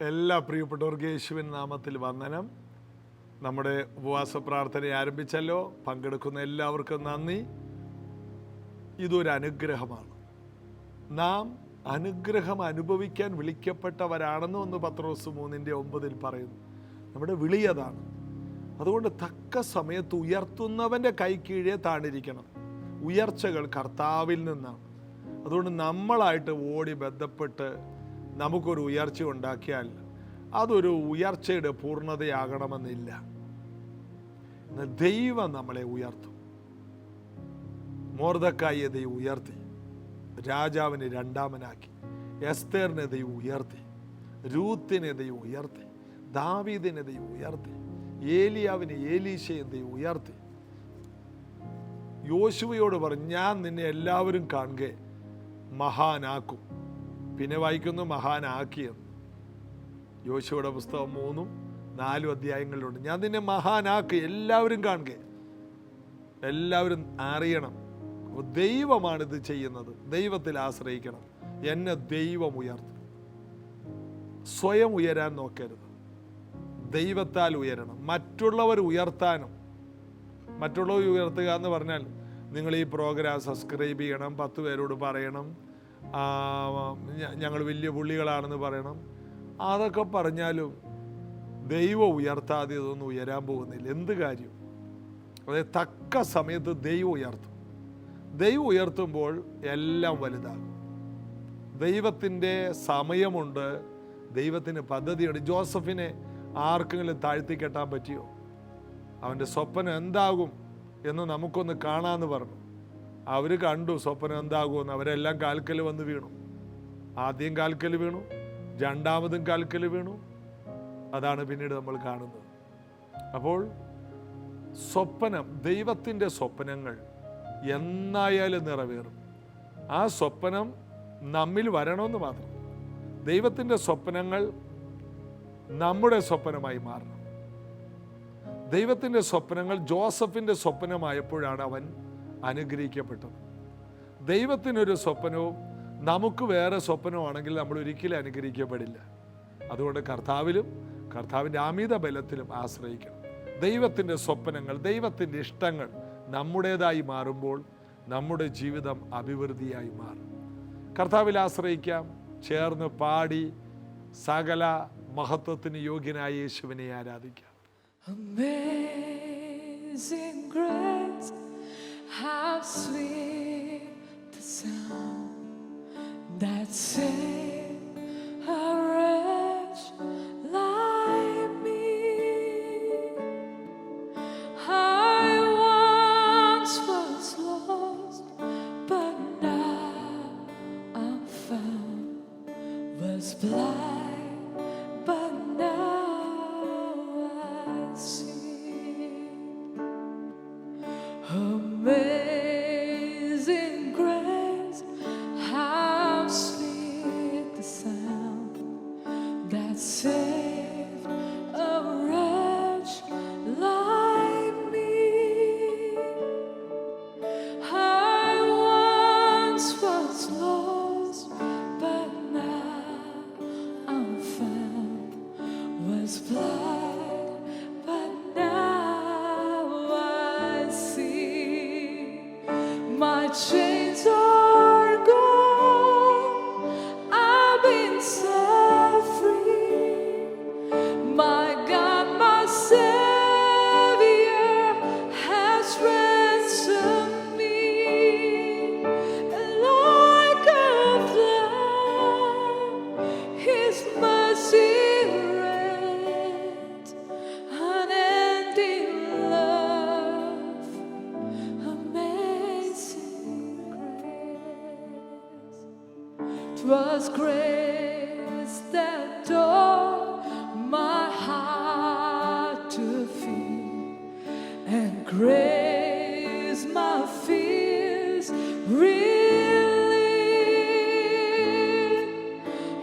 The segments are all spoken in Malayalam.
എല്ലാ പ്രിയപ്പെട്ടവർക്ക് യേശുവിൻ നാമത്തിൽ വന്ദനം. നമ്മുടെ ഉപവാസ പ്രാർത്ഥന ആരംഭിച്ചല്ലോ. പങ്കെടുക്കുന്ന എല്ലാവർക്കും നന്ദി. ഇതൊരു അനുഗ്രഹമാണ്. നാം അനുഗ്രഹം അനുഭവിക്കാൻ വിളിക്കപ്പെട്ടവരാണെന്ന് 1 പത്രോസ് 3:9 പറയുന്നു. നമ്മുടെ വിളി അതാണ്. അതുകൊണ്ട് തക്ക സമയത്ത് ഉയർത്തുന്നവൻ്റെ കൈ കീഴേ താണിരിക്കണം. ഉയർച്ചകൾ കർത്താവിൽ നിന്നാണ്. അതുകൊണ്ട് നമ്മളായിട്ട് ഓടി ബന്ധപ്പെട്ട് നമുക്കൊരു ഉയർച്ച ഉണ്ടാക്കിയാൽ അതൊരു ഉയർച്ചയുടെ പൂർണ്ണതയാകണമെന്നില്ല. എന്നാൽ ദൈവം നമ്മളെ ഉയർത്തും. മൊർദെഖായിയെ ദൈവം ഉയർത്തി, രാജാവിനെ രണ്ടാമനാക്കി. എസ്തേറിനെ ദൈവം ഉയർത്തി, രൂത്തിനെ ദൈവം ഉയർത്തി, ദാവീദിനെ ദൈവം ഉയർത്തി, ഏലിയാവിനെ ഏലീശയെ ദൈവം ഉയർത്തി. യോശുവയോട് പറഞ്ഞു, ഞാൻ നിന്നെ എല്ലാവരും കാണുക മഹാനാക്കും. പിന്നെ വായിക്കുന്നു മഹാനാക്കിയെന്ന്. യോശുവയുടെ പുസ്തകം 3-4 അധ്യായങ്ങളിലുണ്ട്. ഞാൻ നിന്നെ മഹാനാക്കി, എല്ലാവരും കാണുക, എല്ലാവരും അറിയണം. അപ്പോൾ ദൈവമാണിത് ചെയ്യുന്നത്. ദൈവത്തിൽ ആശ്രയിക്കണം. എന്നെ ദൈവം ഉയർത്തും. സ്വയം ഉയരാൻ നോക്കരുത്, ദൈവത്താൽ ഉയരണം. മറ്റുള്ളവർ ഉയർത്താനും, മറ്റുള്ളവർ ഉയർത്തുക എന്ന് പറഞ്ഞാൽ നിങ്ങൾ ഈ പ്രോഗ്രാം സബ്സ്ക്രൈബ് ചെയ്യണം, 10 പേരോട് പറയണം, ഞങ്ങൾ വലിയ പുള്ളികളാണെന്ന് പറയണം. അതൊക്കെ പറഞ്ഞാലും ദൈവം ഉയർത്താതെ ഇതൊന്നും ഉയരാൻ പോകുന്നില്ല. എന്ത് കാര്യം? അതായത് തക്ക സമയത്ത് ദൈവം ഉയർത്തും. ദൈവം ഉയർത്തുമ്പോൾ എല്ലാം വലുതാകും. ദൈവത്തിൻ്റെ സമയമുണ്ട്, ദൈവത്തിന് പദ്ധതിയുണ്ട്. ജോസഫിനെ ആർക്കെങ്കിലും താഴ്ത്തിക്കെട്ടാൻ പറ്റിയോ? അവൻ്റെ സ്വപ്നം എന്താകും എന്ന് നമുക്കൊന്ന് കാണാമെന്ന് പറഞ്ഞു. അവർ കണ്ടു സ്വപ്നം എന്താകുമെന്ന്. അവരെല്ലാം കാൽക്കൽ വന്ന് വീണു. ആദ്യം കാൽക്കൽ വീണു, രണ്ടാമതും കാൽക്കൽ വീണു. അതാണ് പിന്നീട് നമ്മൾ കാണുന്നത്. അപ്പോൾ സ്വപ്നം, ദൈവത്തിൻ്റെ സ്വപ്നങ്ങൾ എന്നായാലും നിറവേറും. ആ സ്വപ്നം നമ്മിൽ വരണമെന്ന് മാത്രം. ദൈവത്തിൻ്റെ സ്വപ്നങ്ങൾ നമ്മുടെ സ്വപ്നമായി മാറണം. ദൈവത്തിൻ്റെ സ്വപ്നങ്ങൾ ജോസഫിൻ്റെ സ്വപ്നമായപ്പോഴാണ് അവൻ അനുഗ്രഹിക്കപ്പെട്ടത്. ദൈവത്തിനൊരു സ്വപ്നവും നമുക്ക് വേറെ സ്വപ്നമാണെങ്കിൽ നമ്മൾ ഒരിക്കലും അനുഗ്രഹിക്കപ്പെടില്ല. അതുകൊണ്ട് കർത്താവിലും കർത്താവിൻ്റെ അമിത ബലത്തിലും ആശ്രയിക്കണം. ദൈവത്തിൻ്റെ സ്വപ്നങ്ങൾ, ദൈവത്തിൻ്റെ ഇഷ്ടങ്ങൾ നമ്മുടേതായി മാറുമ്പോൾ നമ്മുടെ ജീവിതം അഭിവൃദ്ധിയായി മാറും. കർത്താവിൽ ആശ്രയിക്കാം. ചേർന്ന് പാടി സകല മഹത്വത്തിന് യോഗ്യനായ യേശുവിനെ ആരാധിക്കാം. Amazing grace, how sweet the sound that saved a wretch like me. I once was lost, but now I'm found. Was blind, but now I see. Amazing grace, how sweet the sound that saved a wretch like me. I once was lost, but now I'm found. Was blind, but now I see. My chains are gone, I've been set free. My God, my Savior has ransomed me. And like a flood, His mercy reigns, unending love, amazing grace. 'Twas grace that taught my heart to feel, and grace my fears relieved.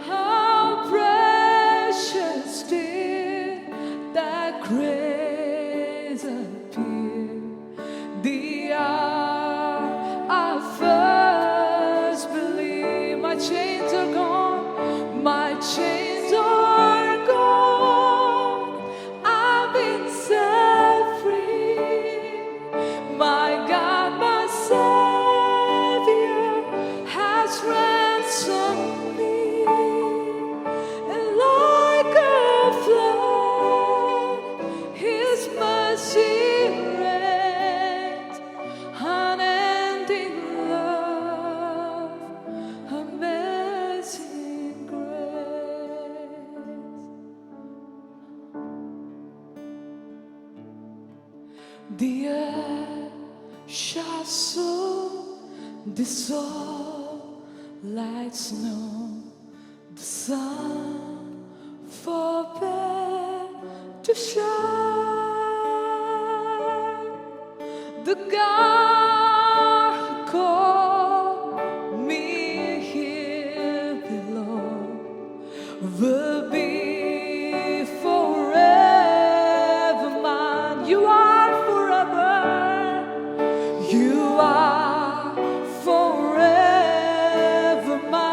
How precious did that grace appear, the hour I first believed. My chains are gone, my chains are The earth shall soon dissolve like snow, the sun forbear to shine. The God who called me here below will be forever mine. You are forever. You are forever mine.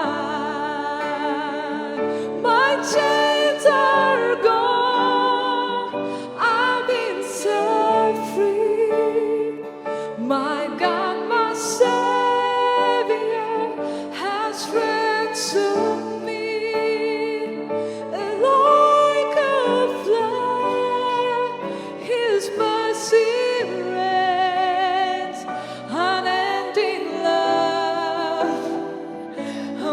My chains are gone. I've been set free. My God, my Savior has ransomed me. And like a flood, His mercy reigns, unending love,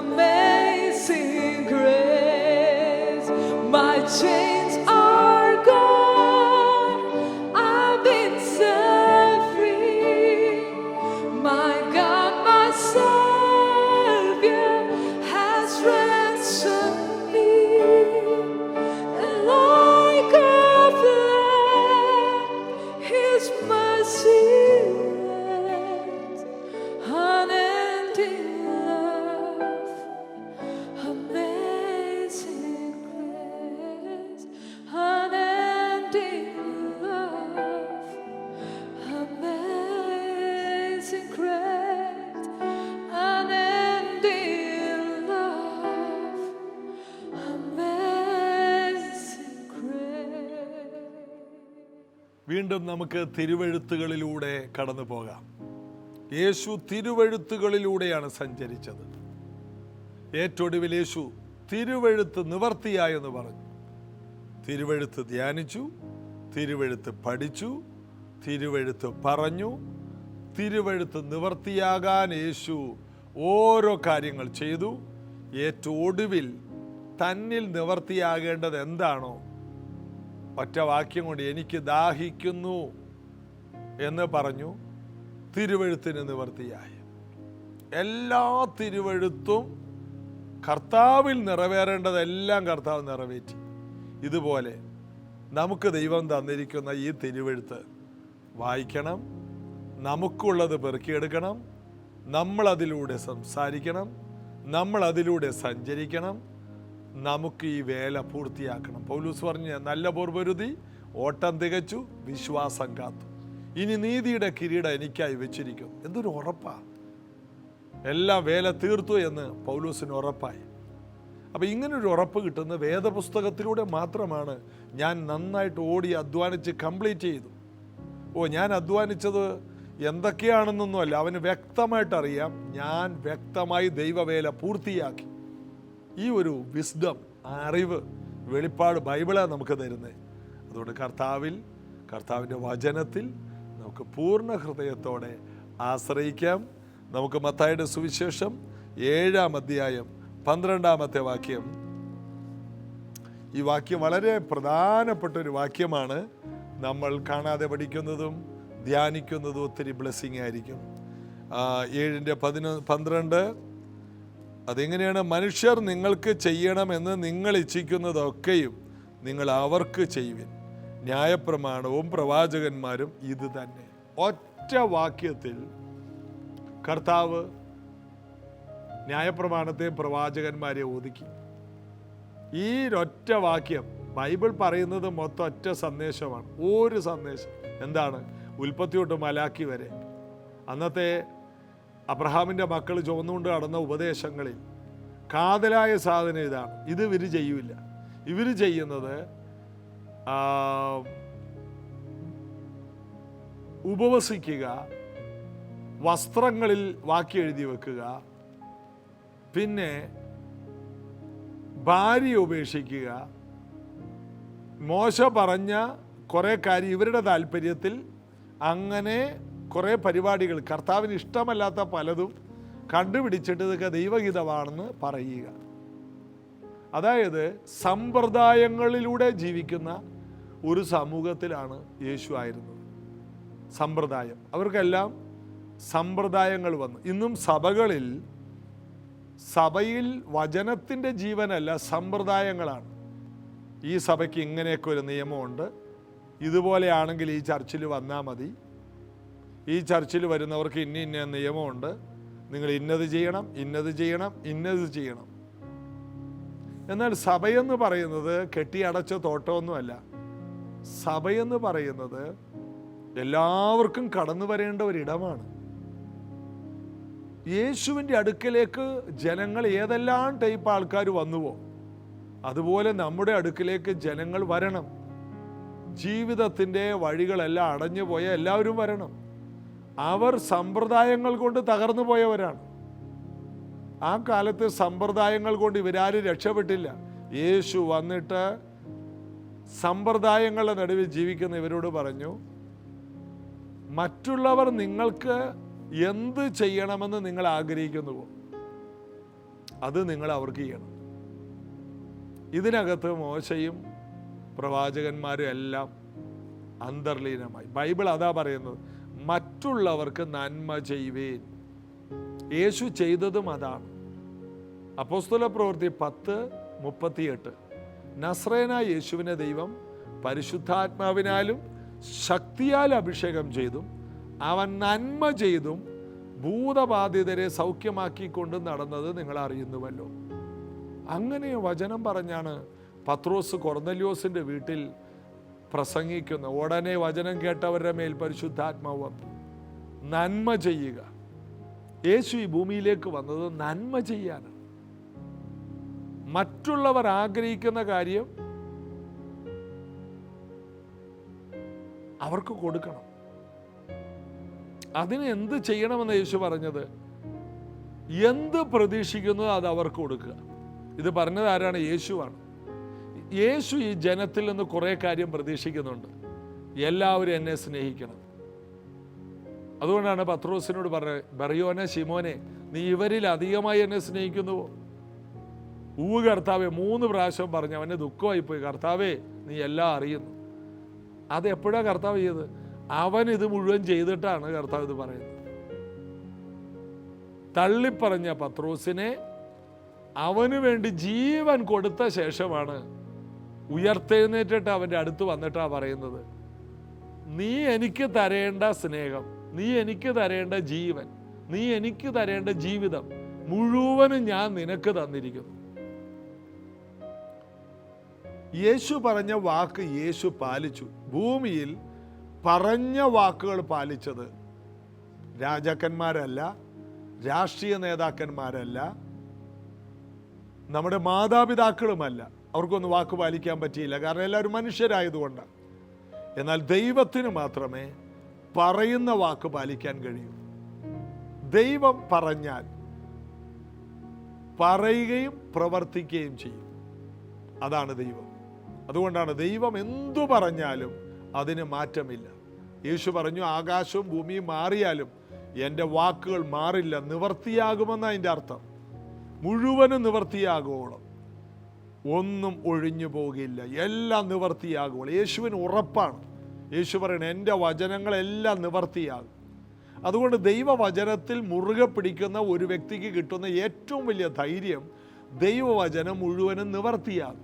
amazing grace. My chains are gone. I've been set free. My God, my Savior has ransomed me. And like a flood, His mercy reigns, unending love, amazing grace, unending love, amazing grace, unending love, amazing grace. വീണ്ടും നമുക്ക് തിരുവെഴുത്തുകളിലൂടെ കടന്നു പോകാം. യേശു തിരുവെഴുത്തുകളിലൂടെയാണ് സഞ്ചരിച്ചത്. ഏറ്റൊടുവിൽ യേശു തിരുവെഴുത്ത് നിവർത്തിയായെന്ന് പറഞ്ഞു. തിരുവെഴുത്ത് ധ്യാനിച്ചു, തിരുവെഴുത്ത് പഠിച്ചു, തിരുവെഴുത്ത് പറഞ്ഞു. തിരുവെഴുത്ത് നിവർത്തിയാകാൻ യേശു ഓരോ കാര്യങ്ങൾ ചെയ്തു. ഏറ്റവും ഒടുവിൽ തന്നിൽ നിവർത്തിയാകേണ്ടത് എന്താണോ, ഒറ്റ വാക്യം കൊണ്ട് എനിക്ക് ദാഹിക്കുന്നു എന്ന് പറഞ്ഞു. തിരുവെഴുത്തിന് നിവർത്തിയായി. എല്ലാ തിരുവെഴുത്തും കർത്താവിൽ നിറവേറേണ്ടതെല്ലാം കർത്താവ് നിറവേറ്റി. ഇതുപോലെ നമുക്ക് ദൈവം തന്നിരിക്കുന്ന ഈ തിരുവെഴുത്ത് വായിക്കണം, നമുക്കുള്ളത് പെറുക്കിയെടുക്കണം, നമ്മളതിലൂടെ സംസാരിക്കണം, നമ്മളതിലൂടെ സഞ്ചരിക്കണം. നമുക്ക് ഈ വേല പൂർത്തിയാക്കണം. പൗലോസ് പറഞ്ഞ നല്ല പോർ പൊരുതി, ഓട്ടം തികച്ചു, വിശ്വാസം കാത്തു. ഇനി നീതിയുടെ കിരീടം എനിക്കായി വെച്ചിരിക്കും. എന്തൊരു ഉറപ്പാ! എല്ലാം വേല തീർത്തു എന്ന് പൗലോസിന് ഉറപ്പായി. അപ്പം ഇങ്ങനൊരു ഉറപ്പ് കിട്ടുന്ന വേദപുസ്തകത്തിലൂടെ മാത്രമാണ്. ഞാൻ നന്നായിട്ട് ഓടി അധ്വാനിച്ച് കംപ്ലീറ്റ് ചെയ്തു. ഞാൻ അധ്വാനിച്ചത് എന്തൊക്കെയാണെന്നൊന്നുമല്ല, അവന് വ്യക്തമായിട്ട് അറിയാം. ഞാൻ വ്യക്തമായി ദൈവവേല പൂർത്തിയാക്കി. ഈ ഒരു വിസ്ഡം, അറിവ്, വെളിപ്പാട് ബൈബിളാണ് നമുക്ക് തരുന്നത്. അതുകൊണ്ട് കർത്താവിൻ്റെ വചനത്തിൽ നമുക്ക് പൂർണ്ണ ഹൃദയത്തോടെ ആശ്രയിക്കാം. നമുക്ക് മത്തായിയുടെ സുവിശേഷം 7-ാം അധ്യായം 12-ാമത്തെ വാക്യം. ഈ വാക്യം വളരെ പ്രധാനപ്പെട്ട ഒരു വാക്യമാണ്. നമ്മൾ കാണാതെ പഠിക്കുന്നതും ധ്യാനിക്കുന്നതും ഒത്തിരി ബ്ലെസ്സിങ് ആയിരിക്കും. 7:12 അതെങ്ങനെയാണ്? മനുഷ്യർ നിങ്ങൾക്ക് ചെയ്യണമെന്ന് നിങ്ങൾ ഇച്ഛിക്കുന്നതൊക്കെയും നിങ്ങൾ അവർക്ക് ചെയ്യുവിൻ. ന്യായപ്രമാണവും പ്രവാചകന്മാരും ഇത് തന്നെ. ഒറ്റ വാക്യത്തിൽ കർത്താവ് ന്യായപ്രമാണത്തെയും പ്രവാചകന്മാരെയും ഒതുക്കി. ഈ ഒറ്റ വാക്യം ബൈബിൾ പറയുന്നത് മൊത്തം ഒറ്റ സന്ദേശമാണ്. ഒരു സന്ദേശം എന്താണ്? ഉൽപ്പത്തി തൊട്ട് മലാക്കി വരെ അന്നത്തെ അബ്രഹാമിൻ്റെ മക്കൾ ചുവന്നുകൊണ്ട് നടന്ന ഉപദേശങ്ങളിൽ കാതലായ സാധനം ഇതാണ്. ഇത് ഇവർ ചെയ്യൂല. ഇവർ ചെയ്യുന്നത് ഉപവസിക്കുക, വസ്ത്രങ്ങളിൽ വാക്യം എഴുതി വെക്കുക, പിന്നെ ഭാര്യ ഉപേക്ഷിക്കുക. മോശ പറഞ്ഞ കുറേ കാര്യം ഇവരുടെ താല്പര്യത്തിൽ അങ്ങനെ കുറേ പരിപാടികൾ, കർത്താവിന് ഇഷ്ടമല്ലാത്ത പലതും കണ്ടുപിടിച്ചിട്ട് ഇതൊക്കെ ദൈവഹിതമാണെന്ന് പറയുക. അതായത് സമ്പ്രദായങ്ങളിലൂടെ ജീവിക്കുന്ന ഒരു സമൂഹത്തിലാണ് യേശു ആയിരുന്നത്. സമ്പ്രദായം. അവർക്കെല്ലാം സമ്പ്രദായങ്ങൾ വന്നു. ഇന്നും സഭയിൽ വചനത്തിൻ്റെ ജീവനല്ല, സമ്പ്രദായങ്ങളാണ്. ഈ സഭയ്ക്ക് ഇങ്ങനെയൊക്കെ ഒരു നിയമമുണ്ട്, ഇതുപോലെയാണെങ്കിൽ ഈ ചർച്ചിൽ വന്നാൽ മതി, ഈ ചർച്ചിൽ വരുന്നവർക്ക് ഇന്ന നിയമമുണ്ട്, നിങ്ങൾ ഇന്നത് ചെയ്യണം, ഇന്നത് ചെയ്യണം, ഇന്നത് ചെയ്യണം. എന്നാൽ സഭയെന്ന് പറയുന്നത് കെട്ടിയടച്ച തോട്ടമൊന്നുമല്ല. സഭയെന്ന് പറയുന്നത് എല്ലാവർക്കും കടന്നു വരേണ്ട ഒരിടമാണ്. യേശുവിൻ്റെ അടുക്കലേക്ക് ജനങ്ങൾ ഏതെല്ലാം ടൈപ്പ് ആൾക്കാർ വന്നുവോ അതുപോലെ നമ്മുടെ അടുക്കലേക്ക് ജനങ്ങൾ വരണം. ജീവിതത്തിൻ്റെ വഴികളെല്ലാം അടഞ്ഞു പോയ എല്ലാവരും വരണം. അവർ സമ്പ്രദായങ്ങൾ കൊണ്ട് തകർന്നു പോയവരാണ്. ആ കാലത്ത് സമ്പ്രദായങ്ങൾ കൊണ്ട് ഇവരാരും രക്ഷപ്പെട്ടില്ല. യേശു വന്നിട്ട് സമ്പ്രദായങ്ങളുടെ നടുവിൽ ജീവിക്കുന്ന ഇവരോട് പറഞ്ഞു, മറ്റുള്ളവർ നിങ്ങൾക്ക് എന്ത് ചെയ്യണമെന്ന് നിങ്ങൾ ആഗ്രഹിക്കുന്നുവോ അത് നിങ്ങൾ അവർക്ക് ചെയ്യണം. ഇതിനകത്ത് മോശയും പ്രവാചകന്മാരും എല്ലാം അന്തർലീനമായി. ബൈബിൾ അതാ പറയുന്നത്, മറ്റുള്ളവർക്ക് നന്മ ചെയ്യുവേൻ. യേശു ചെയ്തതും അതാണ്. അപ്പോസ്തല പ്രവൃത്തി 10:38 നസ്രേനായ യേശുവിനെ ദൈവം പരിശുദ്ധാത്മാവിനാലും ശക്തിയാൽ അഭിഷേകം ചെയ്തും അവൻ നന്മ ചെയ്തും ഭൂതബാധിതരെ സൗഖ്യമാക്കിക്കൊണ്ട് നടന്നത് നിങ്ങൾ അറിയുന്നുവല്ലോ. അങ്ങനെ വചനം പറഞ്ഞാണ് പത്രോസ് കൊർന്നല്യോസിൻ്റെ വീട്ടിൽ പ്രസംഗിക്കുന്ന. ഉടനെ വചനം കേട്ടവരുടെ മേൽ പരിശുദ്ധാത്മാവ് വന്നു. നന്മ ചെയ്യുക. യേശു ഈ ഭൂമിയിലേക്ക് വന്നത് നന്മ ചെയ്യാനാണ്. മറ്റുള്ളവർ ആഗ്രഹിക്കുന്ന കാര്യം അവർക്ക് കൊടുക്കണം. അതിന് എന്ത് ചെയ്യണമെന്ന് യേശു പറഞ്ഞത്? എന്ത് പ്രതീക്ഷിക്കുന്നു അത് അവർക്ക് കൊടുക്കുക. ഇത് പറഞ്ഞത് ആരാണ്? യേശുവാണ്. യേശു ഈ ജനത്തിൽ നിന്ന് കുറേ കാര്യം പ്രതീക്ഷിക്കുന്നുണ്ട്. എല്ലാവരും എന്നെ സ്നേഹിക്കണം. അതുകൊണ്ടാണ് പത്രോസിനോട് പറഞ്ഞത്, ബറിയോനെ ശിമോനെ, നീ ഇവരിൽ അധികമായി എന്നെ സ്നേഹിക്കുന്നുവോ? കർത്താവേ 3 പ്രാവശ്യം പറഞ്ഞു. അവന് ദുഃഖമായിപ്പോയി. കർത്താവേ, നീ എല്ലാം അറിയുന്നു. അതെപ്പോഴാണ് കർത്താവ് ചെയ്തത്? അവൻ ഇത് മുഴുവൻ ചെയ്തിട്ടാണ് കർത്താവ് ഇത് പറയുന്നത്. തള്ളിപ്പറഞ്ഞ പത്രോസിനെ അവന് വേണ്ടി ജീവൻ കൊടുത്ത ശേഷമാണ് ഉയർത്തെഴുന്നേറ്റിട്ട് അവൻ്റെ അടുത്ത് വന്നിട്ടാണ് പറയുന്നത്, നീ എനിക്ക് തരേണ്ട സ്നേഹം, നീ എനിക്ക് തരേണ്ട ജീവൻ, നീ എനിക്ക് തരേണ്ട ജീവിതം മുഴുവനും ഞാൻ നിനക്ക് തന്നിരിക്കുന്നു. യേശു പറഞ്ഞ വാക്ക് യേശു പാലിച്ചു. ഭൂമിയിൽ പറഞ്ഞ വാക്കുകൾ പാലിച്ചത് രാജാക്കന്മാരല്ല, രാഷ്ട്രീയ നേതാക്കന്മാരല്ല, നമ്മുടെ മാതാപിതാക്കളുമല്ല. അവർക്കൊന്നും വാക്ക് പാലിക്കാൻ പറ്റിയില്ല, കാരണം എല്ലാവരും മനുഷ്യരായതുകൊണ്ടാണ്. എന്നാൽ ദൈവത്തിന് മാത്രമേ പറയുന്ന വാക്ക് പാലിക്കാൻ കഴിയൂ. ദൈവം പറഞ്ഞാൽ പറയുകയും പ്രവർത്തിക്കുകയും ചെയ്യും. അതാണ് ദൈവം. അതുകൊണ്ടാണ് ദൈവം എന്തു പറഞ്ഞാലും അതിന് മാറ്റമില്ല. യേശു പറഞ്ഞു, ആകാശവും ഭൂമിയും മാറിയാലും എൻ്റെ വാക്കുകൾ മാറില്ല, നിവർത്തിയാകുമെന്ന് അതിൻ്റെ അർത്ഥം. മുഴുവനും നിവർത്തിയാകുവോളം ഒന്നും ഒഴിഞ്ഞു പോകില്ല, എല്ലാം നിവർത്തിയാകുവോളം. യേശുവിന് ഉറപ്പാണ്. യേശു പറയണേ, എൻ്റെ വചനങ്ങളെല്ലാം നിവർത്തിയാകും. അതുകൊണ്ട് ദൈവവചനത്തിൽ മുറുകെ പിടിക്കുന്ന ഒരു വ്യക്തിക്ക് കിട്ടുന്ന ഏറ്റവും വലിയ ധൈര്യം, ദൈവവചനം മുഴുവനും നിവർത്തിയാകും.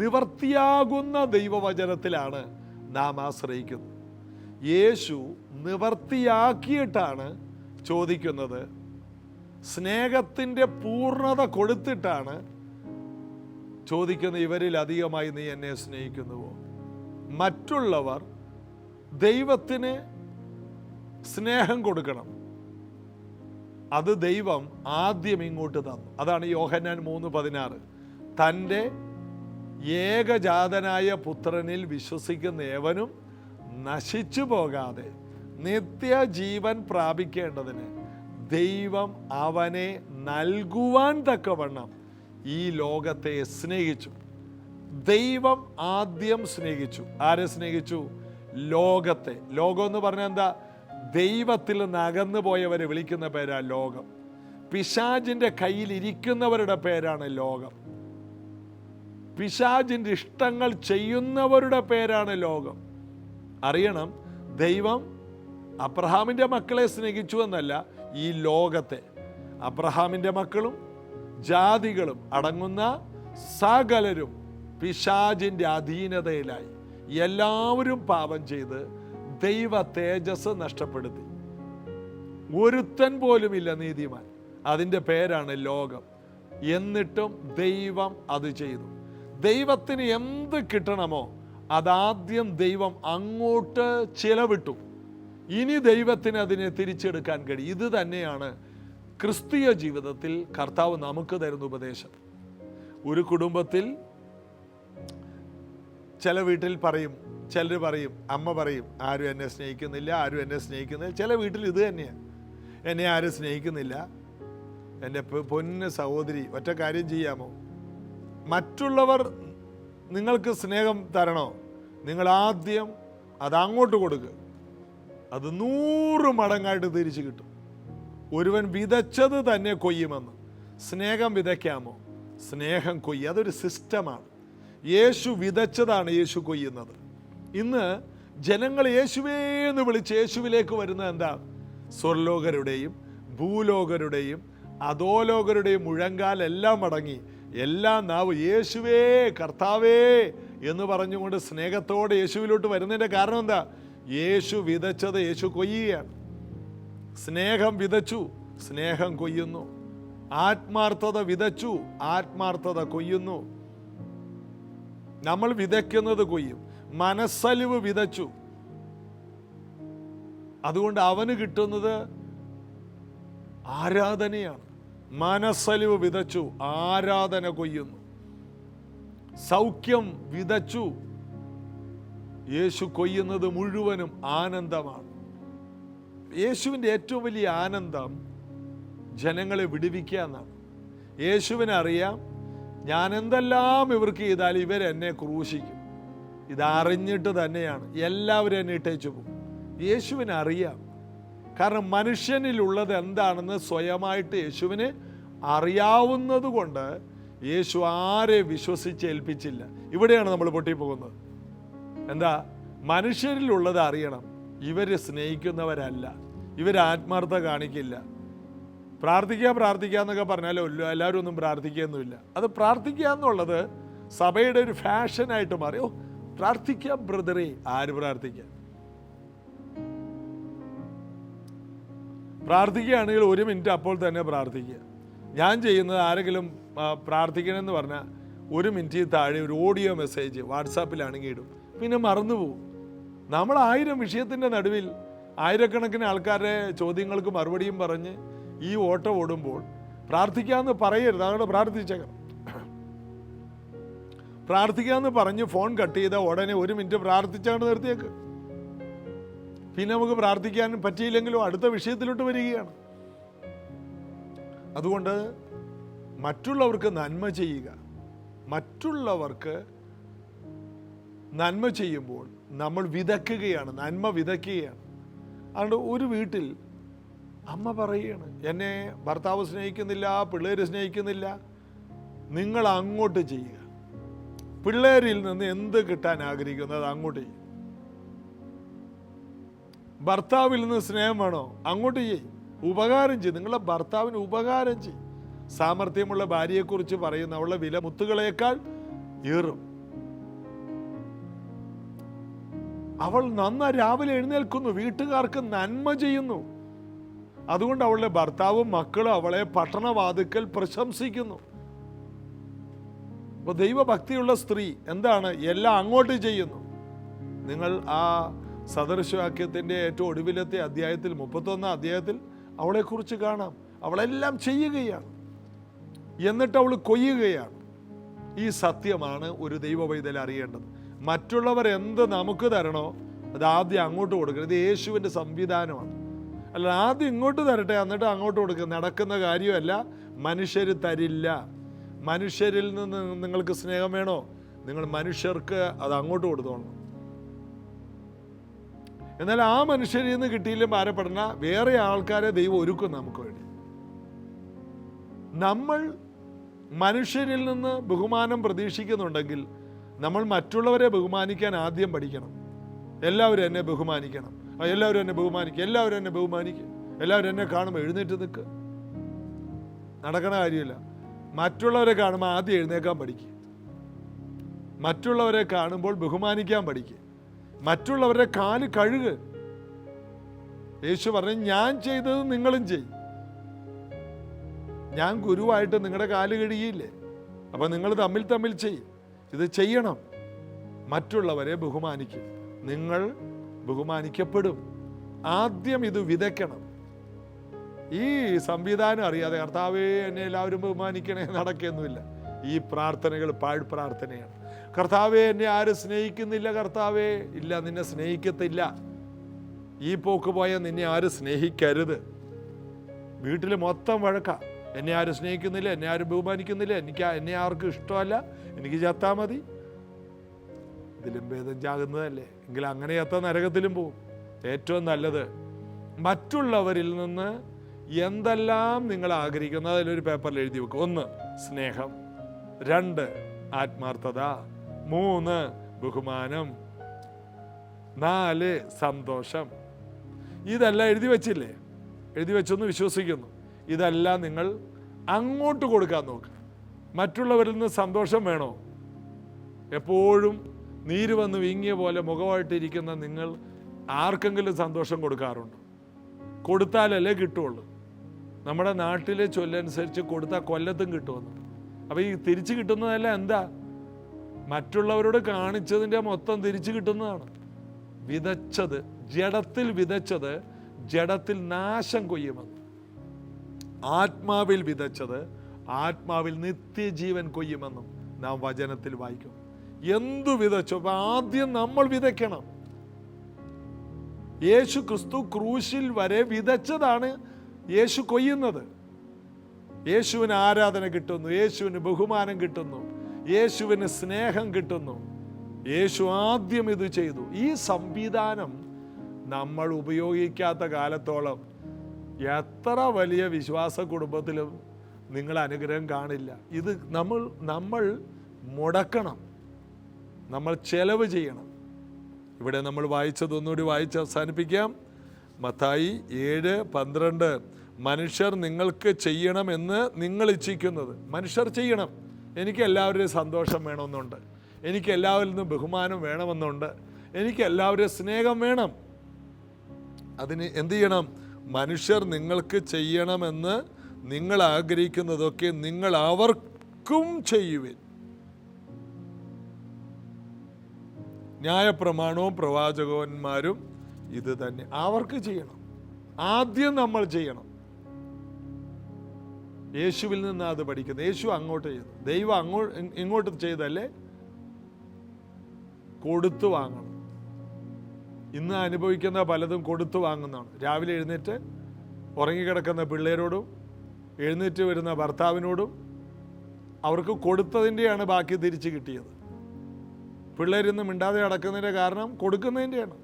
നിവർത്തിയാകുന്ന ദൈവവചനത്തിലാണ് നാം ആശ്രയിക്കുന്നത്. യേശു നിവർത്തിയാക്കിയിട്ടാണ് ചോദിക്കുന്നത്. സ്നേഹത്തിൻ്റെ പൂർണ്ണത കൊടുത്തിട്ടാണ് ചോദിക്കുന്നത്, ഇവരിൽ അധികമായി നീ എന്നെ സ്നേഹിക്കുന്നുവോ? മറ്റുള്ളവർ ദൈവത്തിന് സ്നേഹം കൊടുക്കണം. അത് ദൈവം ആദ്യം ഇങ്ങോട്ട് തന്നു. അതാണ് യോഹന്നാൻ 3:16. തൻ്റെ ഏകജാതനായ പുത്രനിൽ വിശ്വസിക്കുന്ന ഏവനും നശിച്ചു പോകാതെ നിത്യജീവൻ പ്രാപിക്കേണ്ടതിന് ദൈവം അവനെ നൽകുവാൻ തക്കവണ്ണം ഈ ലോകത്തെ സ്നേഹിച്ചു. ദൈവം ആദ്യം സ്നേഹിച്ചു. ആരെ സ്നേഹിച്ചു? ലോകത്തെ. ലോകം എന്ന് പറഞ്ഞാൽ എന്താ? ദൈവത്തിൽ നിന്ന് അകന്നു പോയവരെ വിളിക്കുന്ന പേരാ ലോകം. പിശാചിൻ്റെ കയ്യിൽ ഇരിക്കുന്നവരുടെ പേരാണ് ലോകം. പിശാചിൻ്റെ ഇഷ്ടങ്ങൾ ചെയ്യുന്നവരുടെ പേരാണ് ലോകം. അറിയണം, ദൈവം അബ്രഹാമിൻ്റെ മക്കളെ സ്നേഹിച്ചു എന്നല്ല, ഈ ലോകത്തെ, അബ്രഹാമിൻ്റെ മക്കളും ജാതികളും അടങ്ങുന്ന സകലരും പിശാചിൻ്റെ അധീനതയിലായി. എല്ലാവരും പാപം ചെയ്ത് ദൈവ തേജസ് നഷ്ടപ്പെടുത്തി. ഒരുത്തൻ പോലുമില്ല നീതിമാൻ. അതിൻ്റെ പേരാണ് ലോകം. എന്നിട്ടും ദൈവം അത് ചെയ്തു. ദൈവത്തിന് എന്ത് കിട്ടണമോ അതാദ്യം ദൈവം അങ്ങോട്ട് ചിലവിട്ടു. ഇനി ദൈവത്തിന് അതിനെ തിരിച്ചെടുക്കാൻ കഴിയും. ഇത് തന്നെയാണ് ക്രിസ്തീയ ജീവിതത്തിൽ കർത്താവ് നമുക്ക് തരുന്ന ഉപദേശം. ഒരു കുടുംബത്തിൽ ചില വീട്ടിൽ പറയും, ചിലർ പറയും, അമ്മ പറയും, ആരും എന്നെ സ്നേഹിക്കുന്നില്ല, ആരും എന്നെ സ്നേഹിക്കുന്നില്ല. ചില വീട്ടിൽ ഇത് തന്നെയാണ്, എന്നെ ആരും സ്നേഹിക്കുന്നില്ല. എൻ്റെ പൊന്ന് സഹോദരി, ഒറ്റ കാര്യം ചെയ്യാമോ? മറ്റുള്ളവർ നിങ്ങൾക്ക് സ്നേഹം തരണോ? നിങ്ങൾ ആദ്യം അത് അങ്ങോട്ട് കൊടുക്കുക. അത് 100 മടങ്ങായിട്ട് തിരിച്ചു കിട്ടും. ഒരുവൻ വിതച്ചത് തന്നെ കൊയ്യുമെന്ന്. സ്നേഹം വിതയ്ക്കാമോ? സ്നേഹം കൊയ്യുക. അതൊരു സിസ്റ്റമാണ്. യേശു വിതച്ചതാണ് യേശു കൊയ്യുന്നത്. ഇന്ന് ജനങ്ങൾ യേശുവേ എന്ന് വിളിച്ച് യേശുവിലേക്ക് വരുന്നത് എന്താ? സ്വർലോകരുടെയും ഭൂലോകരുടെയും അധോലോകരുടെയും മുഴങ്കാലെല്ലാം അടങ്ങി എല്ലാ നാവ് യേശുവേ കർത്താവേ എന്ന് പറഞ്ഞുകൊണ്ട് സ്നേഹത്തോടെ യേശുവിലോട്ട് വരുന്നതിൻ്റെ കാരണം എന്താ? യേശു വിതച്ചത് യേശു കൊയ്യുകയാണ്. സ്നേഹം വിതച്ചു, സ്നേഹം കൊയ്യുന്നു. ആത്മാർത്ഥത വിതച്ചു, ആത്മാർത്ഥത കൊയ്യുന്നു. നമ്മൾ വിതയ്ക്കുന്നത് കൊയ്യും. മനസ്സലിവ് വിതച്ചു, അതുകൊണ്ട് അവന് കിട്ടുന്നത് ആരാധനയാണ്. മനസ്സലിവ് വിതച്ചു, ആരാധന കൊയ്യുന്നു. സൗഖ്യം വിതച്ചു, യേശു കൊയ്യുന്നത് മുഴുവനും ആനന്ദമാണ്. യേശുവിൻ്റെ ഏറ്റവും വലിയ ആനന്ദം ജനങ്ങളെ വിടുവിക്കുക എന്നാണ്. യേശുവിനറിയാം, ഞാൻ എന്തെല്ലാം ഇവർക്ക് ചെയ്താലും ഇവരെന്നെ ക്രൂശിക്കും. ഇതറിഞ്ഞിട്ട് തന്നെയാണ് എല്ലാവരും എന്നെ ഇട്ടേച്ചു പോകും. യേശുവിനറിയാം. കാരണം മനുഷ്യനിലുള്ളത് എന്താണെന്ന് സ്വയമായിട്ട് യേശുവിന് അറിയാവുന്നത് കൊണ്ട് യേശു ആരെ വിശ്വസിച്ചേൽപ്പിച്ചില്ല. ഇവിടെയാണ് നമ്മൾ പൊട്ടിപ്പോകുന്നത്. എന്താ? മനുഷ്യരിലുള്ളത് അറിയണം. ഇവർ സ്നേഹിക്കുന്നവരല്ല, ഇവർ ആത്മാർത്ഥത കാണിക്കില്ല. പ്രാർത്ഥിക്കുക എന്നൊക്കെ പറഞ്ഞാലോ എല്ലാവരും ഒന്നും പ്രാർത്ഥിക്കുകയൊന്നുമില്ല. അത് പ്രാർത്ഥിക്കുക എന്നുള്ളത് സഭയുടെ ഒരു ഫാഷനായിട്ട് മാറി. ഓ, പ്രാർത്ഥിക്കാം ബ്രദറെ. ആര് പ്രാർത്ഥിക്കാം? പ്രാർത്ഥിക്കുകയാണെങ്കിൽ 1 മിനിറ്റ് അപ്പോൾ തന്നെ പ്രാർത്ഥിക്കുക. ഞാൻ ചെയ്യുന്നത്, ആരെങ്കിലും പ്രാർത്ഥിക്കണമെന്ന് പറഞ്ഞാൽ 1 മിനിറ്റ് താഴെ ഒരു ഓഡിയോ മെസ്സേജ് വാട്സാപ്പിലാണെങ്കിൽ ഇടും. പിന്നെ മറന്നുപോകും. നമ്മൾ 1000 വിഷയത്തിൻ്റെ നടുവിൽ ആയിരക്കണക്കിന് ആൾക്കാരുടെ ചോദ്യങ്ങൾക്ക് മറുപടിയും പറഞ്ഞ് ഈ ഓട്ടം ഓടുമ്പോൾ പ്രാർത്ഥിക്കാമെന്ന് പറയരുത്. അതുകൊണ്ട് പ്രാർത്ഥിച്ചേക്കണം. പ്രാർത്ഥിക്കാമെന്ന് പറഞ്ഞ് ഫോൺ കട്ട് ചെയ്താൽ ഉടനെ 1 മിനിറ്റ് പ്രാർത്ഥിച്ചാണ് നിർത്തിയേക്ക്. പിന്നെ നമുക്ക് പ്രാർത്ഥിക്കാൻ പറ്റിയില്ലെങ്കിലും അടുത്ത വിഷയത്തിലോട്ട് വരികയാണ്. അതുകൊണ്ട് മറ്റുള്ളവർക്ക് നന്മ ചെയ്യുക. മറ്റുള്ളവർക്ക് നന്മ ചെയ്യുമ്പോൾ നമ്മൾ വിതയ്ക്കുകയാണ്, നന്മ വിതയ്ക്കുകയാണ്. അതുകൊണ്ട് ഒരു വീട്ടിൽ അമ്മ പറയുകയാണ്, എന്നെ ഭർത്താവ് സ്നേഹിക്കുന്നില്ല, പിള്ളേർ സ്നേഹിക്കുന്നില്ല. നിങ്ങൾ അങ്ങോട്ട് ചെയ്യുക. പിള്ളേരിൽ നിന്ന് എന്ത് കിട്ടാൻ ആഗ്രഹിക്കുന്നത് അങ്ങോട്ട് ചെയ്യും. ഭർത്താവിൽ നിന്ന് സ്നേഹം വേണോ? അങ്ങോട്ട് ചെയ്യും. ഉപകാരം ചെയ്യും. നിങ്ങളുടെ ഭർത്താവിന് ഉപകാരം ചെയ്യും. സാമർഥ്യമുള്ള ഭാര്യയെക്കുറിച്ച് പറയുന്ന അവളുടെ വില മുത്തുകളേക്കാൾ ഏറും. അവൾ നന്നായി രാവിലെ എഴുന്നേൽക്കുന്നു, വീട്ടുകാർക്ക് നന്മ ചെയ്യുന്നു. അതുകൊണ്ട് അവളുടെ ഭർത്താവും മക്കളും അവളെ പട്ടണവാതിക്കൽ പ്രശംസിക്കുന്നു. അപ്പോൾ ദൈവഭക്തിയുള്ള സ്ത്രീ എന്താണ്? എല്ലാം അങ്ങോട്ട് ചെയ്യുന്നു. നിങ്ങൾ ആ സദൃശവാക്യത്തിൻ്റെ ഏറ്റവും ഒടുവിലത്തെ അധ്യായത്തിൽ 31 അധ്യായത്തിൽ അവളെക്കുറിച്ച് കാണാം. അവളെല്ലാം ചെയ്യുകയാണ്, എന്നിട്ട് അവൾ കൊയ്യുകയാണ്. ഈ സത്യമാണ് ഒരു ദൈവ പൈതൽ അറിയേണ്ടത്. മറ്റുള്ളവർ എന്ത് നമുക്ക് തരണോ അത് ആദ്യം അങ്ങോട്ട് കൊടുക്കണം. ഇത് യേശുവിൻ്റെ സംവിധാനമാണ്. അല്ല, ആദ്യം ഇങ്ങോട്ട് തരട്ടെ എന്നിട്ട് അങ്ങോട്ട് കൊടുക്കുക. നടക്കുന്ന കാര്യമല്ല. മനുഷ്യർ തരില്ല. മനുഷ്യരിൽ നിന്ന് നിങ്ങൾക്ക് സ്നേഹം വേണോ? നിങ്ങൾ മനുഷ്യർക്ക് അത് അങ്ങോട്ട് കൊടുത്തോളണം. എന്നാൽ ആ മനുഷ്യരിൽ നിന്ന് കിട്ടിയില്ല ഭാരപ്പെടണ, വേറെ ആൾക്കാരെ ദൈവം ഒരുക്കും നമുക്ക് വേണ്ടി. നമ്മൾ മനുഷ്യരിൽ നിന്ന് ബഹുമാനം പ്രതീക്ഷിക്കുന്നുണ്ടെങ്കിൽ നമ്മൾ മറ്റുള്ളവരെ ബഹുമാനിക്കാൻ ആദ്യം പഠിക്കണം. എല്ലാവരും എന്നെ ബഹുമാനിക്കണം. എല്ലാവരും എന്നെ ബഹുമാനിക്കുക, എല്ലാവരും എന്നെ ബഹുമാനിക്കുക, എല്ലാവരും എന്നെ കാണുമ്പോൾ എഴുന്നേറ്റ് നിൽക്കുക. നടക്കണ കാര്യമില്ല. മറ്റുള്ളവരെ കാണുമ്പോൾ ആദ്യം എഴുന്നേക്കാൻ പഠിക്കുക. മറ്റുള്ളവരെ കാണുമ്പോൾ ബഹുമാനിക്കാൻ പഠിക്കുക. മറ്റുള്ളവരുടെ കാല് കഴുകുക. യേശു പറഞ്ഞു, ഞാൻ ചെയ്തത് നിങ്ങളും ചെയ്യും. ഞാൻ ഗുരുവായിട്ട് നിങ്ങളുടെ കാല് കഴുകിയില്ലേ? അപ്പം നിങ്ങൾ തമ്മിൽ ചെയ്യും. ഇത് ചെയ്യണം. മറ്റുള്ളവരെ ബഹുമാനിക്കും, നിങ്ങൾ ബഹുമാനിക്കപ്പെടും. ആദ്യം ഇത് വിതയ്ക്കണം. ഈ സംവിധാനം അറിയാതെ കർത്താവേ എന്നെ എല്ലാവരും ബഹുമാനിക്കണേ നടക്കുകയൊന്നുമില്ല. ഈ പ്രാർത്ഥനകൾ പാഴ് പ്രാർത്ഥനയാണ്. കർത്താവേ എന്നെ ആരും സ്നേഹിക്കുന്നില്ല, കർത്താവേ, ഇല്ല, നിന്നെ സ്നേഹിക്കത്തില്ല. ഈ പോക്ക് പോയാൽ നിന്നെ ആരും സ്നേഹിക്കരുത്. വീട്ടിൽ മൊത്തം വഴക്ക. എന്നെ ആരും സ്നേഹിക്കുന്നില്ല, എന്നെ ആരും ബഹുമാനിക്കുന്നില്ല, എന്നെ ആർക്കും ഇഷ്ടമല്ല, എനിക്ക് ചത്താൽ മതി. ഇതിലും ഭേദം ചാകുന്നതല്ലേ? എങ്കിൽ അങ്ങനെ ചത്ത നരകത്തിലും പോവും. ഏറ്റവും നല്ലത് മറ്റുള്ളവരിൽ നിന്ന് എന്തെല്ലാം നിങ്ങൾ ആഗ്രഹിക്കുന്നു അതിലൊരു പേപ്പറിൽ എഴുതി വെക്കും. 1 സ്നേഹം, 2 ആത്മാർത്ഥത, 3 ബഹുമാനം, 4 സന്തോഷം. ഇതെല്ലാം എഴുതി വെച്ചില്ലേ? എഴുതി വെച്ചെന്ന് വിശ്വസിക്കുന്നു. ഇതെല്ലാം നിങ്ങൾ അങ്ങോട്ട് കൊടുക്കാൻ നോക്കുക. മറ്റുള്ളവരിൽ നിന്ന് സന്തോഷം വേണോ? എപ്പോഴും നീര് വന്ന് വീങ്ങിയ പോലെ മുഖമായിട്ടിരിക്കുന്ന നിങ്ങൾ ആർക്കെങ്കിലും സന്തോഷം കൊടുക്കാറുണ്ടോ? കൊടുത്താലല്ലേ കിട്ടുള്ളൂ. നമ്മുടെ നാട്ടിലെ ചൊല്ലനുസരിച്ച് കൊടുത്താൽ കൊല്ലത്തും കിട്ടുമെന്ന്. അപ്പോൾ ഈ തിരിച്ചു കിട്ടുന്നതെല്ലാം എന്താ? മറ്റുള്ളവരോട് കാണിച്ചതിൻ്റെ മൊത്തം തിരിച്ചു കിട്ടുന്നതാണ്. വിതച്ചത് ജഡത്തിൽ വിതച്ചത് ജഡത്തിൽ നാശം കൊയ്യുമെന്ന്. ആത്മാവിൽ വിതച്ചത് ആത്മാവിൽ നിത്യജീവൻ കൊയ്യുമെന്നും നാം വചനത്തിൽ വായിക്കും. എന്തു വിതച്ചോ? അപ്പൊ ആദ്യം നമ്മൾ വിതയ്ക്കണം. യേശു ക്രിസ്തു ക്രൂശിൽ വരെ വിതച്ചതാണ് യേശു കൊയ്യുന്നത്. യേശുവിന് ആരാധന കിട്ടുന്നു, യേശുവിന് ബഹുമാനം കിട്ടുന്നു, യേശുവിന് സ്നേഹം കിട്ടുന്നു. യേശു ആദ്യം ഇത് ചെയ്തു. ഈ സംവിധാനം നമ്മൾ ഉപയോഗിക്കാത്ത കാലത്തോളം എത്ര വലിയ വിശ്വാസ കുടുംബത്തിലും നിങ്ങൾ അനുഗ്രഹം കാണില്ല. ഇത് നമ്മൾ മുടക്കണം, നമ്മൾ ചെലവ് ചെയ്യണം. ഇവിടെ നമ്മൾ വായിച്ചതൊന്നുകൂടി വായിച്ച് അവസാനിപ്പിക്കാം. മത്തായി 7:12 മനുഷ്യർ നിങ്ങൾക്ക് ചെയ്യണമെന്ന് നിങ്ങൾ ഇച്ഛിക്കുന്നത്. മനുഷ്യർ ചെയ്യണം. എനിക്ക് എല്ലാവരുടെയും സന്തോഷം വേണമെന്നുണ്ട്, എനിക്ക് എല്ലാവരിൽ നിന്നും ബഹുമാനം വേണമെന്നുണ്ട്, എനിക്ക് എല്ലാവരുടെയും സ്നേഹം വേണം. അതിന് എന്ത് ചെയ്യണം? മനുഷ്യർ നിങ്ങൾക്ക് ചെയ്യണമെന്ന് നിങ്ങൾ ആഗ്രഹിക്കുന്നതൊക്കെ നിങ്ങൾ അവർക്കും ചെയ്യുവിൻ. ന്യായപ്രമാണവും പ്രവാചകന്മാരും ഇത് തന്നെ. അവർക്ക് ചെയ്യണം. ആദ്യം നമ്മൾ ചെയ്യണം. യേശുവിൽ നിന്ന് അത് പഠിക്കുന്നത്. യേശു അങ്ങോട്ട് ചെയ്തു, ദൈവം ഇങ്ങോട്ട് ചെയ്തല്ലേ? കൊടുത്തു വാങ്ങണം. ഇന്ന് അനുഭവിക്കുന്ന പലതും കൊടുത്തു വാങ്ങുന്നതാണ്. രാവിലെ എഴുന്നേറ്റ് ഉറങ്ങിക്കിടക്കുന്ന പിള്ളേരോടും എഴുന്നേറ്റ് വരുന്ന ഭർത്താവിനോടും അവർക്ക് കൊടുത്തതിൻ്റെയാണ് ബാക്കി തിരിച്ച് കിട്ടിയത്. പിള്ളേരിന്ന് മിണ്ടാതെ അടക്കുന്നതിൻ്റെ കാരണം കൊടുക്കുന്നതിൻ്റെയാണ്.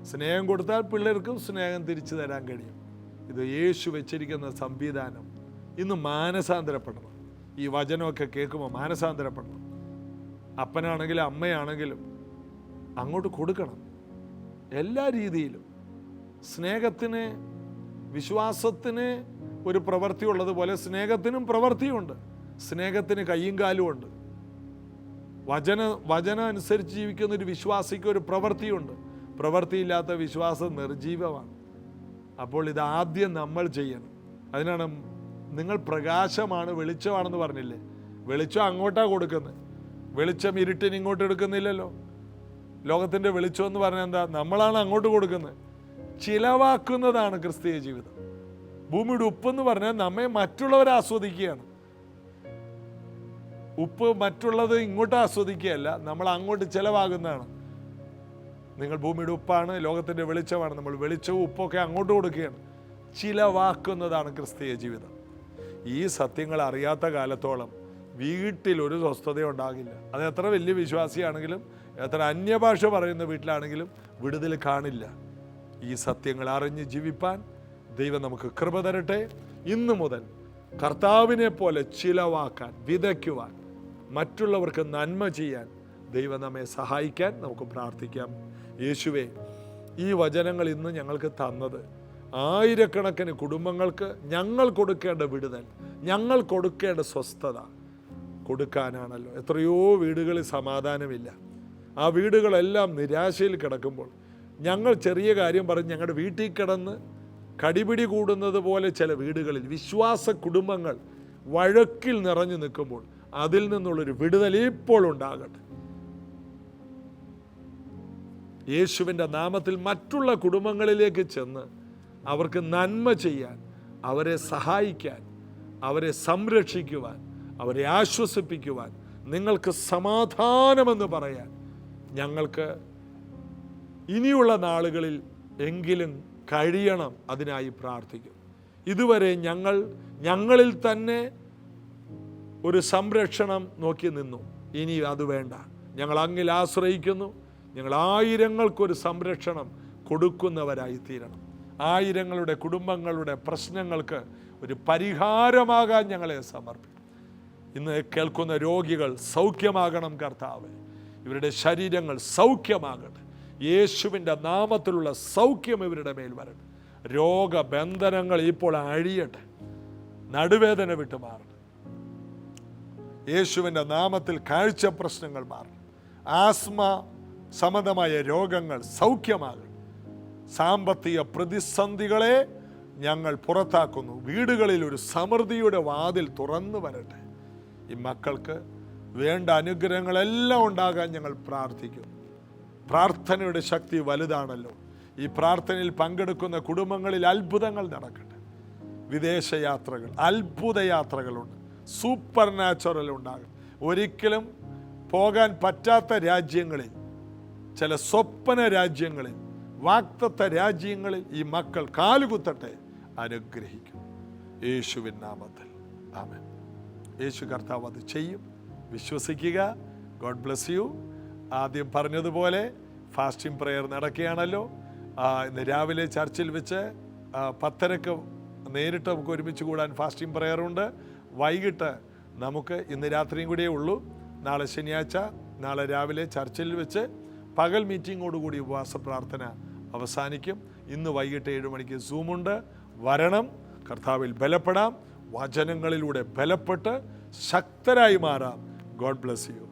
സ്നേഹം കൊടുത്താൽ പിള്ളേർക്കും സ്നേഹം തിരിച്ചു തരാൻ കഴിയും. ഇത് യേശു വെച്ചിരിക്കുന്ന സംവിധാനം. ഇന്ന് മാനസാന്തരപ്പെടണം. ഈ വചനമൊക്കെ കേൾക്കുമ്പോൾ മാനസാന്തരപ്പെടണം. അപ്പനാണെങ്കിലും അമ്മയാണെങ്കിലും അങ്ങോട്ട് കൊടുക്കണം. എല്ലാ രീതിയിലും സ്നേഹത്തിന്, വിശ്വാസത്തിന് ഒരു പ്രവൃത്തി ഉള്ളതുപോലെ സ്നേഹത്തിനും പ്രവൃത്തിയുണ്ട്. സ്നേഹത്തിന് കയ്യും കാലും ഉണ്ട്. വചനം അനുസരിച്ച് ജീവിക്കുന്ന ഒരു വിശ്വാസിക്ക് ഒരു പ്രവൃത്തിയുണ്ട്. പ്രവൃത്തിയില്ലാത്ത വിശ്വാസം നിർജീവമാണ്. അപ്പോൾ ഇത് ആദ്യം നമ്മൾ ചെയ്യണം. അതിനാണ് നിങ്ങൾ പ്രകാശമാണ്, വെളിച്ചമാണെന്ന് പറഞ്ഞില്ലേ? വെളിച്ചം അങ്ങോട്ടാണ് കൊടുക്കുന്നത്. വെളിച്ചം ഇരുട്ടിന് ഇങ്ങോട്ട് എടുക്കുന്നില്ലല്ലോ. ലോകത്തിൻ്റെ വെളിച്ചം എന്ന് പറഞ്ഞാൽ എന്താ? നമ്മളാണ് അങ്ങോട്ട് കൊടുക്കുന്നത്. ചിലവാക്കുന്നതാണ് ക്രിസ്തീയ ജീവിതം. ഭൂമിയുടെ ഉപ്പെന്ന് പറഞ്ഞാൽ നമ്മെ മറ്റുള്ളവരെ ആസ്വദിക്കുകയാണ്. ഉപ്പ് മറ്റുള്ളത് ഇങ്ങോട്ട് ആസ്വദിക്കുകയല്ല, നമ്മൾ അങ്ങോട്ട് ചിലവാകുന്നതാണ്. നിങ്ങൾ ഭൂമിയുടെ ഉപ്പാണ്, ലോകത്തിൻ്റെ വെളിച്ചമാണ്. നമ്മൾ വെളിച്ചവും ഉപ്പൊക്കെ അങ്ങോട്ട് കൊടുക്കുകയാണ്. ചിലവാക്കുന്നതാണ് ക്രിസ്തീയ ജീവിതം. ഈ സത്യങ്ങൾ അറിയാത്ത കാലത്തോളം വീട്ടിലൊരു സ്വസ്ഥത ഉണ്ടാകില്ല. അത് എത്ര വലിയ വിശ്വാസിയാണെങ്കിലും, എത്ര അന്യഭാഷ പറയുന്ന വീട്ടിലാണെങ്കിലും വിടുതൽ കാണില്ല. ഈ സത്യങ്ങൾ അറിഞ്ഞ് ജീവിപ്പാൻ ദൈവം നമുക്ക് കൃപ തരട്ടെ. ഇന്നു മുതൽ കർത്താവിനെ പോലെ ചിലവാക്കാൻ, വിതയ്ക്കുവാൻ, മറ്റുള്ളവർക്ക് നന്മ ചെയ്യാൻ ദൈവം നമ്മെ സഹായിക്കാൻ നമുക്ക് പ്രാർത്ഥിക്കാം. യേശുവേ, ഈ വചനങ്ങൾ ഇന്ന് ഞങ്ങൾക്ക് തന്നത്. ആയിരക്കണക്കിന് കുടുംബങ്ങൾക്ക് ഞങ്ങൾ കൊടുക്കേണ്ട വിടുതൽ, ഞങ്ങൾ കൊടുക്കേണ്ട സ്വസ്ഥത കൊടുക്കാനാണല്ലോ. എത്രയോ വീടുകളിൽ സമാധാനമില്ല. ആ വീടുകളെല്ലാം നിരാശയിൽ കിടക്കുമ്പോൾ ഞങ്ങൾ ചെറിയ കാര്യം പറഞ്ഞ് ഞങ്ങളുടെ വീട്ടിൽ കിടന്ന് കടിപിടി കൂടുന്നത് പോലെ ചില വീടുകളിൽ വിശ്വാസ കുടുംബങ്ങൾ വഴക്കിൽ നിറഞ്ഞു നിൽക്കുമ്പോൾ അതിൽ നിന്നുള്ളൊരു വിടുതൽ ഇപ്പോൾ ഉണ്ടാകട്ടെ. യേശുവിൻ്റെ നാമത്തിൽ മറ്റുള്ള കുടുംബങ്ങളിലേക്ക് ചെന്ന് അവർക്ക് നന്മ ചെയ്യാൻ, അവരെ സഹായിക്കാൻ, അവരെ സംരക്ഷിക്കുവാൻ, അവരെ ആശ്വസിപ്പിക്കുവാൻ, നിങ്ങൾക്ക് സമാധാനമെന്ന് പറയാൻ ഞങ്ങൾക്ക് ഇനിയുള്ള നാളുകളിൽ എങ്കിലും കഴിയണം. അതിനായി പ്രാർത്ഥിക്കും. ഇതുവരെ ഞങ്ങളിൽ തന്നെ ഒരു സംരക്ഷണം നോക്കി നിന്നു. ഇനി അത് വേണ്ട. ഞങ്ങൾ അങ്ങിൽ ആശ്രയിക്കുന്നു. ഞങ്ങൾ ആയിരങ്ങൾക്കൊരു സംരക്ഷണം കൊടുക്കുന്നവരായി തീരണം. ആയിരങ്ങളുടെ കുടുംബങ്ങളുടെ പ്രശ്നങ്ങൾക്ക് ഒരു പരിഹാരമാകാൻ ഞങ്ങളെ സമർപ്പിക്കും. ഇന്ന് കേൾക്കുന്ന രോഗികൾ സൗഖ്യമാകണം കർത്താവേ. ഇവരുടെ ശരീരങ്ങൾ സൗഖ്യമാകട്ടെ. യേശുവിൻ്റെ നാമത്തിലുള്ള സൗഖ്യം ഇവരുടെ മേൽ വരട്ടെ. രോഗബന്ധനങ്ങൾ ഇപ്പോൾ അഴിയട്ടെ. നടുവേദന വിട്ടു മാറണം. യേശുവിൻ്റെ നാമത്തിൽ കാഴ്ച പ്രശ്നങ്ങൾ മാറണം. ആസ്മ സംബന്ധമായ രോഗങ്ങൾ സൗഖ്യമാകണം. സാമ്പത്തിക പ്രതിസന്ധികളെ ഞങ്ങൾ പുറത്താക്കുന്നു. വീടുകളിൽ ഒരു സമൃദ്ധിയുടെ വാതിൽ തുറന്നു വരട്ടെ. ഈ മക്കൾക്ക് വേണ്ട അനുഗ്രഹങ്ങളെല്ലാം ഉണ്ടാകാൻ ഞങ്ങൾ പ്രാർത്ഥിക്കും. പ്രാർത്ഥനയുടെ ശക്തി വലുതാണല്ലോ. ഈ പ്രാർത്ഥനയിൽ പങ്കെടുക്കുന്ന കുടുംബങ്ങളിൽ അത്ഭുതങ്ങൾ നടക്കട്ടെ. വിദേശയാത്രകൾ, അത്ഭുത യാത്രകളുണ്ട്. സൂപ്പർ നാച്ചുറൽ ഉണ്ടാകും. ഒരിക്കലും പോകാൻ പറ്റാത്ത രാജ്യങ്ങളിൽ, ചില സ്വപ്ന രാജ്യങ്ങളിൽ, വാഗ്ദത്ത രാജ്യങ്ങളിൽ ഈ മക്കൾ കാലുകുത്തട്ടെ. അനുഗ്രഹിക്കും യേശുവിൻ നാമത്തിൽ. ആമേൻ. യേശു കർത്താവ് അത് ചെയ്യും. വിശ്വസിക്കുക. God bless you. ആദ്യം പറഞ്ഞതുപോലെ ഫാസ്റ്റിംഗ് പ്രെയർ നടക്കുകയാണല്ലോ. ഇന്ന് രാവിലെ ചർച്ചിൽ വെച്ച് 10:30 നേരിട്ട് നമുക്ക് ഒരുമിച്ച് കൂടാൻ ഫാസ്റ്റിംഗ് പ്രെയറുണ്ട്. വൈകിട്ട് നമുക്ക് ഇന്ന് രാത്രിയും കൂടിയേ ഉള്ളൂ. നാളെ ശനിയാഴ്ച, നാളെ രാവിലെ ചർച്ചിൽ വെച്ച് പകൽ മീറ്റിങ്ങോടുകൂടി ഉപവാസ പ്രാർത്ഥന അവസാനിക്കും. ഇന്ന് വൈകിട്ട് 7 മണിക്ക് സൂമുണ്ട്. വരണം. കർത്താവിൽ ബലപ്പെടാം. വചനങ്ങളിലൂടെ ബലപ്പെട്ട് ശക്തരായി മാറാം. God bless you.